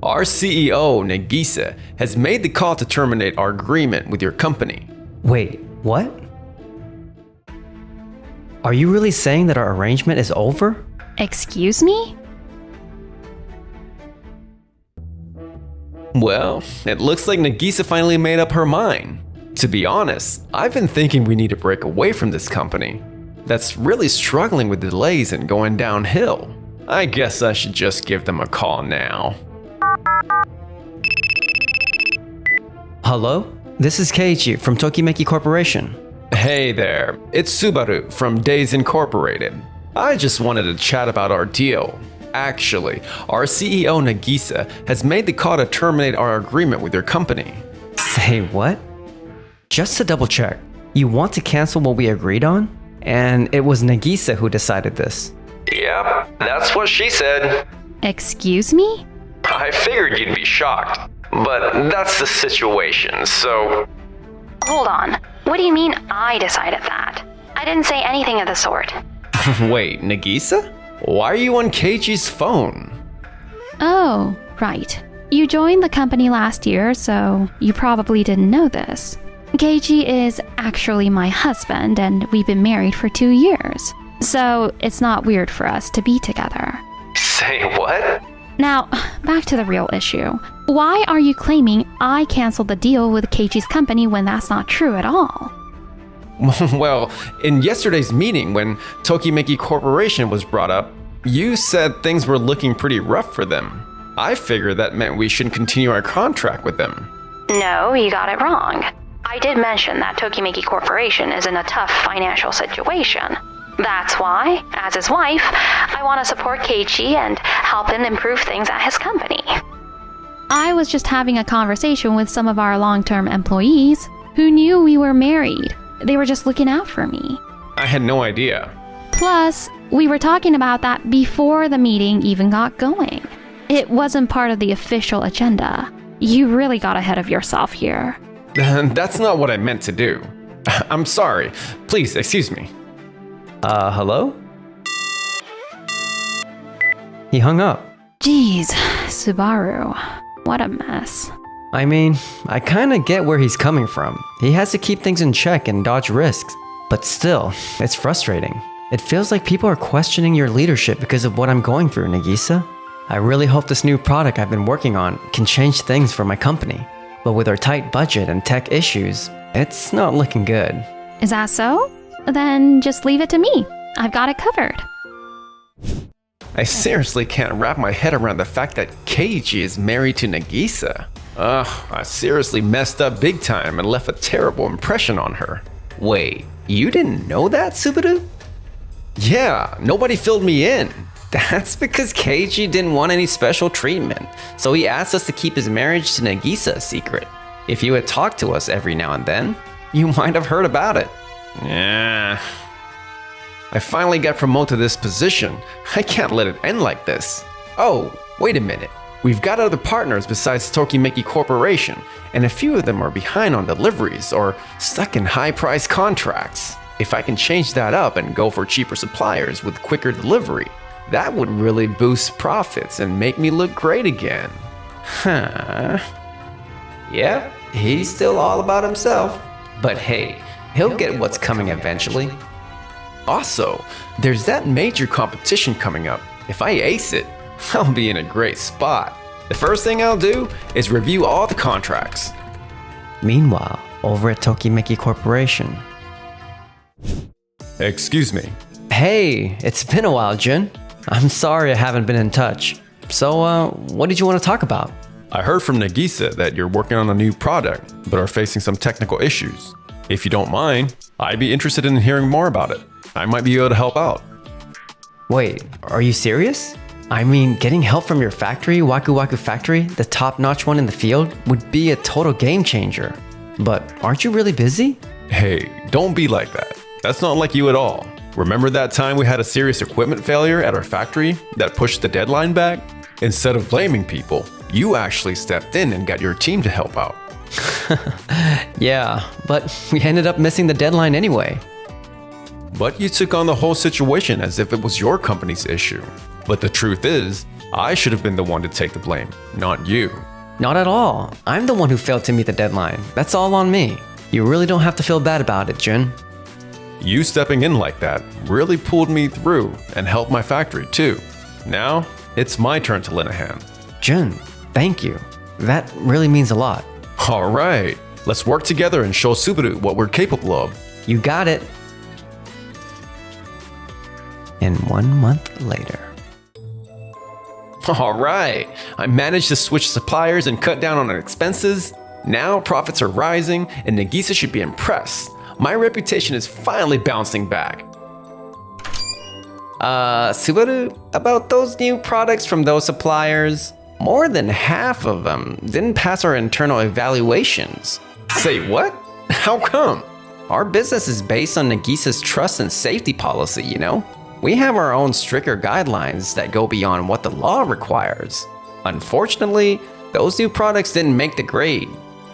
Our CEO, Nagisa, has made the call to terminate our agreement with your company. Wait, what? Are you really saying that our arrangement is over? Excuse me? Well, it looks like Nagisa finally made up her mind. To be honest, I've been thinking we need to break away from this company that's really struggling with delays and going downhill. I guess I should just give them a call now. Hello? This is Keiichi from Tokimeki Corporation. Hey there, it's Subaru from Days Incorporated. I just wanted to chat about our deal. Actually, our CEO Nagisa has made the call to terminate our agreement with your company. Say what? Just to double check, you want to cancel what we agreed on? And it was Nagisa who decided this. Yep, that's what she said. Excuse me? I figured you'd be shocked, but that's the situation, so... Hold on. What do you mean I decided that? I didn't say anything of the sort. Wait, Nagisa? Why are you on Keiichi's phone? Oh, right. You joined the company last year, so you probably didn't know this. Keiichi is actually my husband, and we've been married for 2 years. So it's not weird for us to be together. Say what? Now, back to the real issue. Why are you claiming I canceled the deal with Keiichi's company when that's not true at all? Well, in yesterday's meeting when Tokimeki Corporation was brought up, you said things were looking pretty rough for them. I figured that meant we shouldn't continue our contract with them. No, you got it wrong. I did mention that Tokimeki Corporation is in a tough financial situation. That's why, as his wife, I want to support Keiichi and help him improve things at his company. I was just having a conversation with some of our long-term employees who knew we were married. They were just looking out for me. I had no idea. Plus, we were talking about that before the meeting even got going. It wasn't part of the official agenda. You really got ahead of yourself here. That's not what I meant to do. I'm sorry. Please, excuse me. Hello? He hung up. Jeez, Subaru. What a mess. I mean, I kinda get where he's coming from. He has to keep things in check and dodge risks. But still, it's frustrating. It feels like people are questioning your leadership because of what I'm going through, Nagisa. I really hope this new product I've been working on can change things for my company. But with our tight budget and tech issues, it's not looking good. Is that so? Then just leave it to me. I've got it covered. I seriously can't wrap my head around the fact that Keiichi is married to Nagisa. I seriously messed up big time and left a terrible impression on her. Wait, you didn't know that, Subaru? Yeah, nobody filled me in. That's because Keiichi didn't want any special treatment, so he asked us to keep his marriage to Nagisa a secret. If you had talked to us every now and then, you might have heard about it. Yeah. I finally got promoted to this position. I can't let it end like this. Oh, wait a minute. We've got other partners besides Tokimeki Corporation, and a few of them are behind on deliveries or stuck in high-priced contracts. If I can change that up and go for cheaper suppliers with quicker delivery, that would really boost profits and make me look great again. Huh. Yeah, he's still all about himself. But hey, he'll get what's coming eventually. Also, there's that major competition coming up. If I ace it, I'll be in a great spot. The first thing I'll do is review all the contracts. Meanwhile, over at Tokimeki Corporation. Excuse me. Hey, it's been a while, Jun. I'm sorry I haven't been in touch. So, what did you want to talk about? I heard from Nagisa that you're working on a new product, but are facing some technical issues. If you don't mind, I'd be interested in hearing more about it. I might be able to help out. Wait, are you serious? I mean, getting help from your factory, Waku Waku Factory, the top-notch one in the field, would be a total game changer. But aren't you really busy? Hey, don't be like that. That's not like you at all. Remember that time we had a serious equipment failure at our factory that pushed the deadline back? Instead of blaming people, you actually stepped in and got your team to help out. Yeah, but we ended up missing the deadline anyway. But you took on the whole situation as if it was your company's issue. But the truth is, I should have been the one to take the blame, not you. Not at all. I'm the one who failed to meet the deadline. That's all on me. You really don't have to feel bad about it, Jun. You stepping in like that really pulled me through and helped my factory too. Now, it's my turn to lend a hand. Jun, thank you. That really means a lot. All right, let's work together and show Subaru what we're capable of. You got it. And 1 month later. All right, I managed to switch suppliers and cut down on expenses. Now profits are rising and Nagisa should be impressed. My reputation is finally bouncing back. Subaru, about those new products from those suppliers, more than half of them didn't pass our internal evaluations. Say what? How come? Our business is based on Nagisa's trust and safety policy, you know? We have our own stricter guidelines that go beyond what the law requires. Unfortunately, those new products didn't make the grade.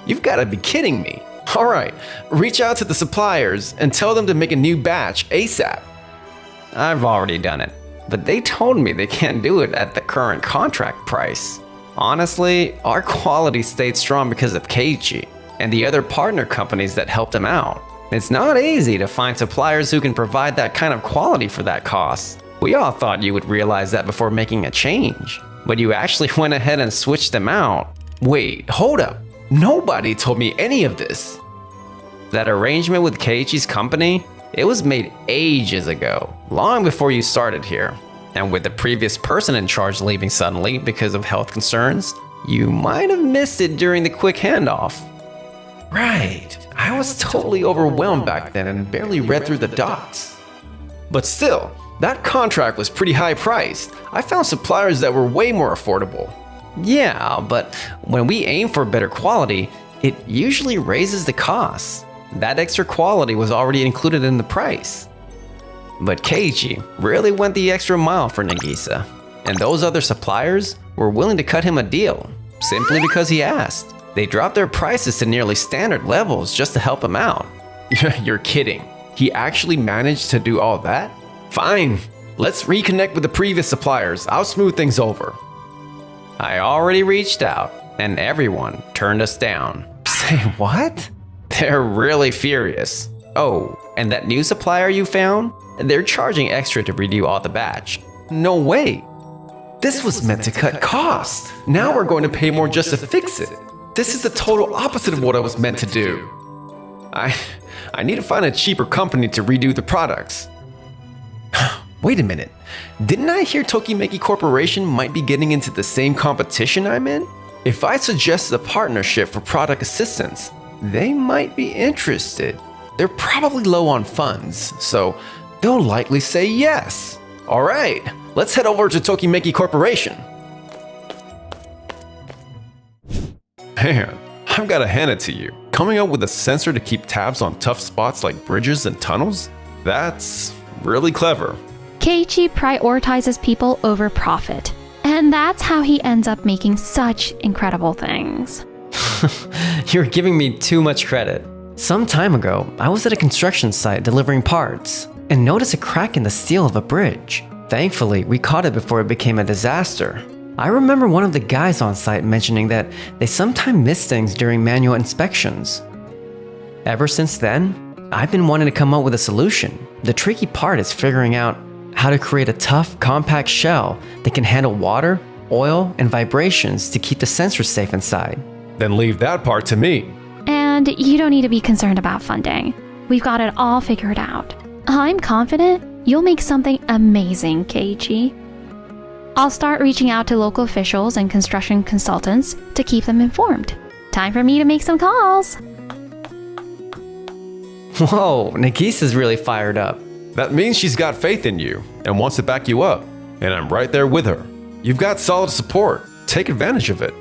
You've got to be kidding me. All right, reach out to the suppliers and tell them to make a new batch ASAP. I've already done it, but they told me they can't do it at the current contract price. Honestly, our quality stayed strong because of Keiichi and the other partner companies that helped him out. It's not easy to find suppliers who can provide that kind of quality for that cost. We all thought you would realize that before making a change, but you actually went ahead and switched them out. Wait, hold up. Nobody told me any of this. That arrangement with Keiichi's company, it was made ages ago, long before you started here. And with the previous person in charge leaving suddenly because of health concerns, you might have missed it during the quick handoff. Right. I was totally overwhelmed back then and barely read through the docs. But still, that contract was pretty high priced. I found suppliers that were way more affordable. Yeah, but when we aim for better quality, it usually raises the cost. That extra quality was already included in the price. But Keiichi really went the extra mile for Nagisa, and those other suppliers were willing to cut him a deal, simply because he asked. They dropped their prices to nearly standard levels just to help him out. You're kidding. He actually managed to do all that? Fine. Let's reconnect with the previous suppliers. I'll smooth things over. I already reached out, and everyone turned us down. Say what? They're really furious. Oh, and that new supplier you found? They're charging extra to redo all the batch. No way. This was meant to cut costs. Now we're going to pay more just to fix it. This is the total opposite of what I was meant to do. I need to find a cheaper company to redo the products. Wait a minute. Didn't I hear Tokimeki Corporation might be getting into the same competition I'm in? If I suggested a partnership for product assistance, they might be interested. They're probably low on funds, so they'll likely say yes. All right, let's head over to Tokimeki Corporation. Man, I've got to hand it to you. Coming up with a sensor to keep tabs on tough spots like bridges and tunnels? That's really clever. Keiichi prioritizes people over profit, and that's how he ends up making such incredible things. You're giving me too much credit. Some time ago, I was at a construction site delivering parts and noticed a crack in the steel of a bridge. Thankfully, we caught it before it became a disaster. I remember one of the guys on site mentioning that they sometimes miss things during manual inspections. Ever since then, I've been wanting to come up with a solution. The tricky part is figuring out how to create a tough, compact shell that can handle water, oil, and vibrations to keep the sensors safe inside. Then leave that part to me. And you don't need to be concerned about funding. We've got it all figured out. I'm confident you'll make something amazing, Keiichi. I'll start reaching out to local officials and construction consultants to keep them informed. Time for me to make some calls. Whoa, Nagisa's really fired up. That means she's got faith in you and wants to back you up. And I'm right there with her. You've got solid support. Take advantage of it.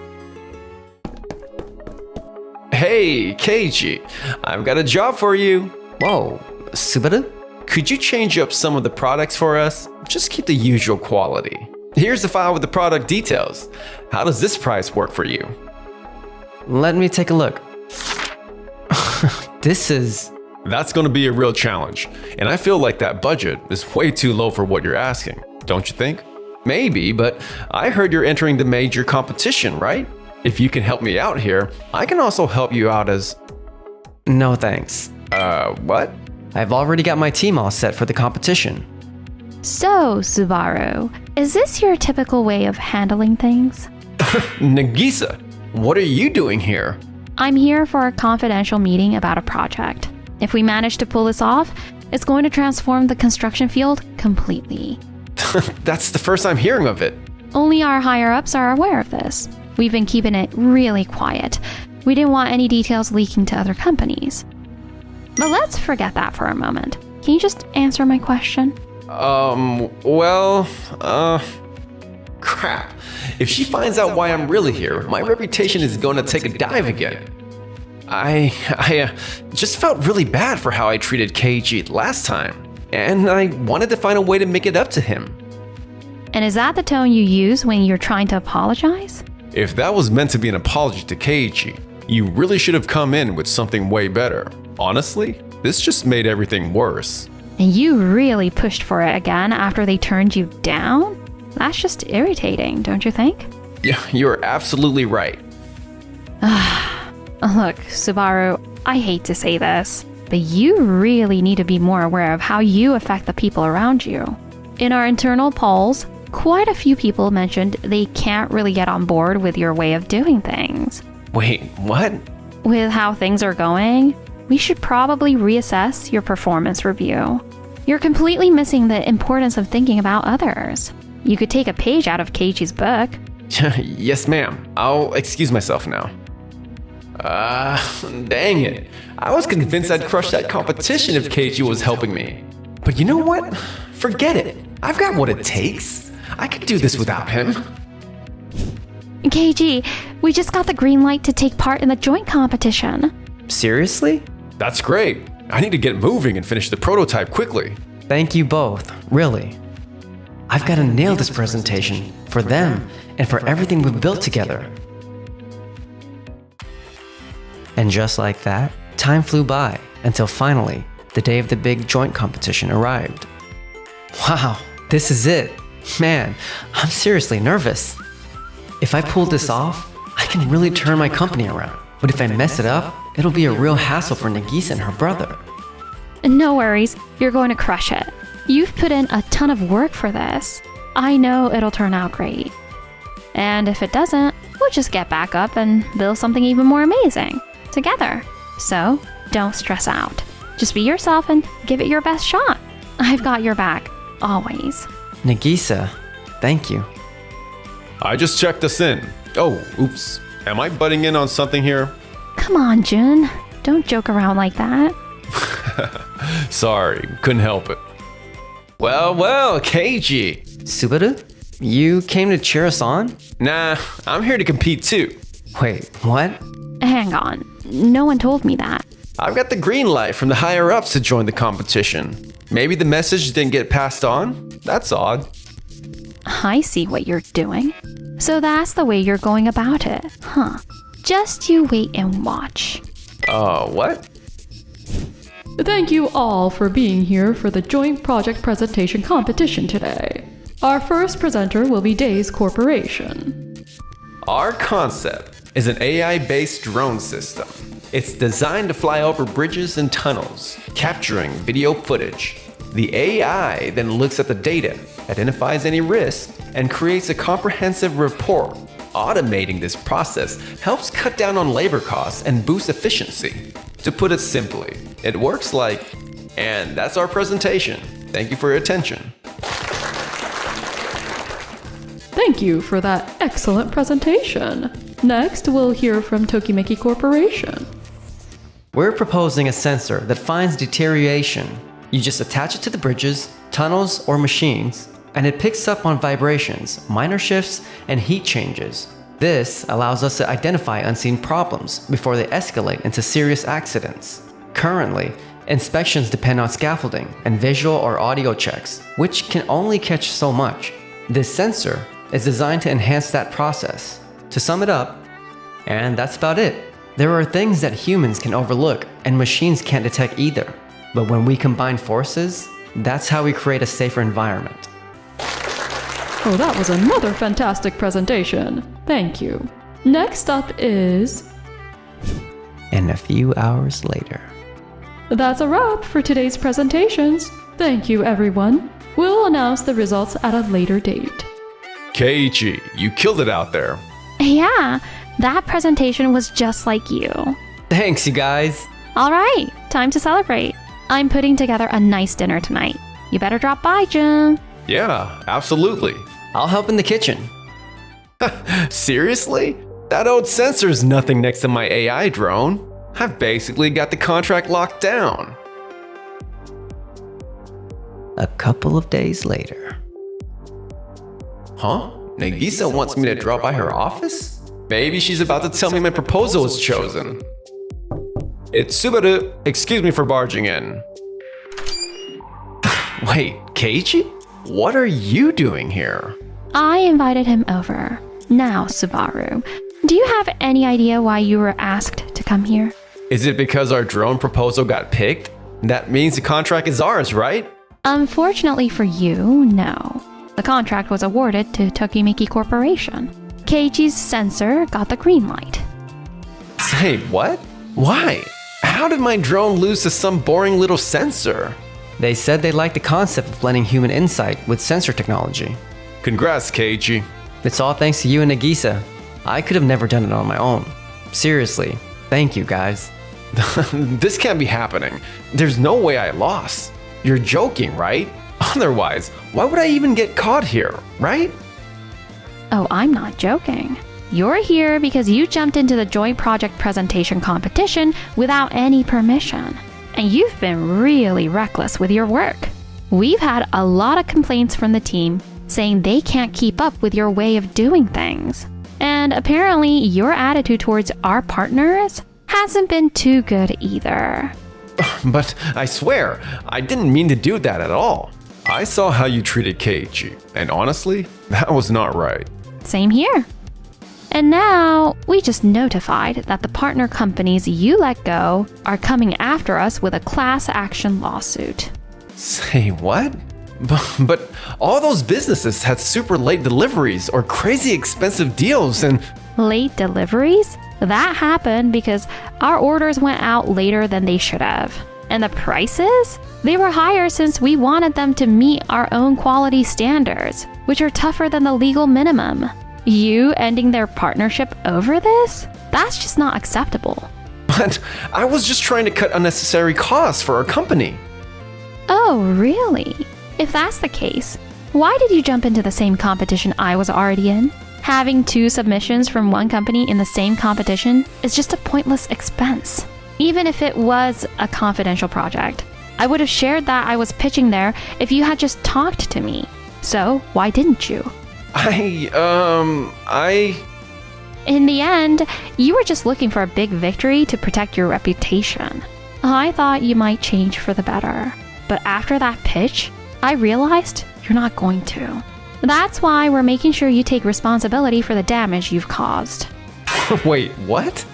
Hey, Keiichi, I've got a job for you. Whoa, Subaru? Could you change up some of the products for us? Just keep the usual quality. Here's the file with the product details. How does this price work for you? Let me take a look. That's going to be a real challenge. And I feel like that budget is way too low for what you're asking. Don't you think? Maybe, but I heard you're entering the major competition, right? If you can help me out here, I can also help you out as... No thanks. What? I've already got my team all set for the competition. So, Subaru, is this your typical way of handling things? Nagisa, what are you doing here? I'm here for a confidential meeting about a project. If we manage to pull this off, it's going to transform the construction field completely. That's the first I'm hearing of it. Only our higher-ups are aware of this. We've been keeping it really quiet. We didn't want any details leaking to other companies. But let's forget that for a moment. Can you just answer my question? Crap. If she finds out why I'm really here, my reputation is going to take a dive again. I just felt really bad for how I treated Keiji last time, and I wanted to find a way to make it up to him. And is that the tone you use when you're trying to apologize? If that was meant to be an apology to Keiji, you really should have come in with something way better. Honestly, this just made everything worse. And you really pushed for it again after they turned you down? That's just irritating, don't you think? Yeah, you're absolutely right. Look, Subaru, I hate to say this, but you really need to be more aware of how you affect the people around you. In our internal polls, quite a few people mentioned they can't really get on board with your way of doing things. Wait, what? With how things are going, we should probably reassess your performance review. You're completely missing the importance of thinking about others. You could take a page out of Keiichi's book. Yes, ma'am. I'll excuse myself now. Dang it. I was convinced I'd crush that competition if Keiji was helping me. But you know what? Forget it. I've got what it takes. I could do this without him. Keiji, we just got the green light to take part in the joint competition. Seriously? That's great. I need to get moving and finish the prototype quickly. Thank you both, really. I've got to nail this presentation for them and for everything we've built together. And just like that, time flew by until finally, the day of the big joint competition arrived. Wow, this is it. Man, I'm seriously nervous. If I pull this off, I can really turn my company around. But if I mess it up, it'll be a real hassle for Nagisa and her brother. No worries, you're going to crush it. You've put in a ton of work for this. I know it'll turn out great. And if it doesn't, we'll just get back up and build something even more amazing together. So, don't stress out. Just be yourself and give it your best shot. I've got your back, always. Nagisa, thank you. I just checked us in. Oh, oops. Am I butting in on something here? Come on, Jun. Don't joke around like that. Sorry, couldn't help it. Well, Keiji. Subaru, you came to cheer us on? Nah, I'm here to compete too. Wait, what? Hang on. No one told me that. I've got the green light from the higher ups to join the competition. Maybe the message didn't get passed on? That's odd. I see what you're doing. So that's the way you're going about it, huh? Just you wait and watch. What? Thank you all for being here for the joint project presentation competition today. Our first presenter will be Days Corporation. Our concept is an AI-based drone system. It's designed to fly over bridges and tunnels, capturing video footage. The AI then looks at the data, identifies any risk, and creates a comprehensive report. Automating this process helps cut down on labor costs and boost efficiency. To put it simply, it works like, and that's our presentation. Thank you for your attention. Thank you for that excellent presentation. Next, we'll hear from Tokimeki Corporation. We're proposing a sensor that finds deterioration. You just attach it to the bridges, tunnels, or machines, and it picks up on vibrations, minor shifts, and heat changes. This allows us to identify unseen problems before they escalate into serious accidents. Currently, inspections depend on scaffolding and visual or audio checks, which can only catch so much. This sensor is designed to enhance that process. To sum it up, and that's about it. There are things that humans can overlook and machines can't detect either. But when we combine forces, that's how we create a safer environment. Oh, that was another fantastic presentation. Thank you. Next up is... And a few hours later. That's a wrap for today's presentations. Thank you, everyone. We'll announce the results at a later date. Keiichi, you killed it out there. Yeah, that presentation was just like you. Thanks, you guys. All right, time to celebrate. I'm putting together a nice dinner tonight. You better drop by, Jun. Yeah, absolutely. I'll help in the kitchen. Seriously? That old sensor's nothing next to my AI drone. I've basically got the contract locked down. A couple of days later. Huh? Nagisa wants me to drop by her office? Maybe she's about to tell me my proposal is chosen. It's Subaru. Excuse me for barging in. Wait, Keiichi? What are you doing here? I invited him over. Now, Subaru, do you have any idea why you were asked to come here? Is it because our drone proposal got picked? That means the contract is ours, right? Unfortunately for you, no. The contract was awarded to Tokimeki Corporation. Keiichi's sensor got the green light. Say what? Why? How did my drone lose to some boring little sensor? They said they liked the concept of blending human insight with sensor technology. Congrats, Keiichi. It's all thanks to you and Nagisa. I could have never done it on my own. Seriously, thank you guys. This can't be happening. There's no way I lost. You're joking, right? Otherwise, why would I even get caught here, right? Oh, I'm not joking. You're here because you jumped into the joint project presentation competition without any permission. And you've been really reckless with your work. We've had a lot of complaints from the team saying they can't keep up with your way of doing things. And apparently your attitude towards our partners hasn't been too good either. But I swear, I didn't mean to do that at all. I saw how you treated Keiichi, and honestly, that was not right. Same here. And now, we just notified that the partner companies you let go are coming after us with a class action lawsuit. Say what? But all those businesses had super late deliveries or crazy expensive deals and... Late deliveries? That happened because our orders went out later than they should have. And the prices? They were higher since we wanted them to meet our own quality standards, which are tougher than the legal minimum. You ending their partnership over this? That's just not acceptable. But I was just trying to cut unnecessary costs for our company. Oh, really? If that's the case, why did you jump into the same competition I was already in? Having 2 submissions from one company in the same competition is just a pointless expense. Even if it was a confidential project, I would have shared that I was pitching there if you had just talked to me. So, why didn't you? In the end, you were just looking for a big victory to protect your reputation. I thought you might change for the better. But after that pitch, I realized you're not going to. That's why we're making sure you take responsibility for the damage you've caused. Wait, what?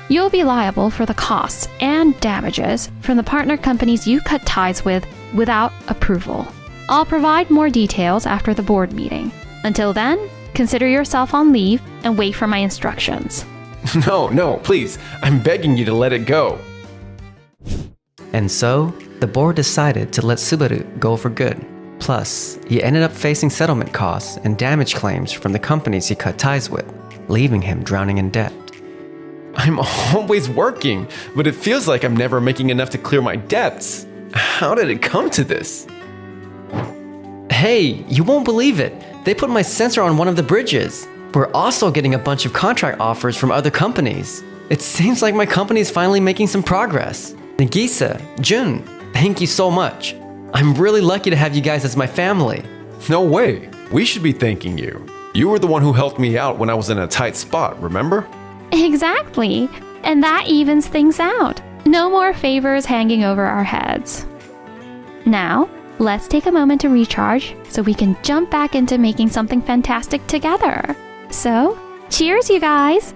You'll be liable for the costs and damages from the partner companies you cut ties with without approval. I'll provide more details after the board meeting. Until then, consider yourself on leave and wait for my instructions. No, please. I'm begging you to let it go. And so, the board decided to let Subaru go for good. Plus, he ended up facing settlement costs and damage claims from the companies he cut ties with, leaving him drowning in debt. I'm always working, but it feels like I'm never making enough to clear my debts. How did it come to this? Hey, you won't believe it. They put my sensor on one of the bridges. We're also getting a bunch of contract offers from other companies. It seems like my company is finally making some progress. Nagisa, Jun, thank you so much. I'm really lucky to have you guys as my family. No way. We should be thanking you. You were the one who helped me out when I was in a tight spot, remember? Exactly. And that evens things out. No more favors hanging over our heads. Now, let's take a moment to recharge so we can jump back into making something fantastic together. So, cheers, you guys!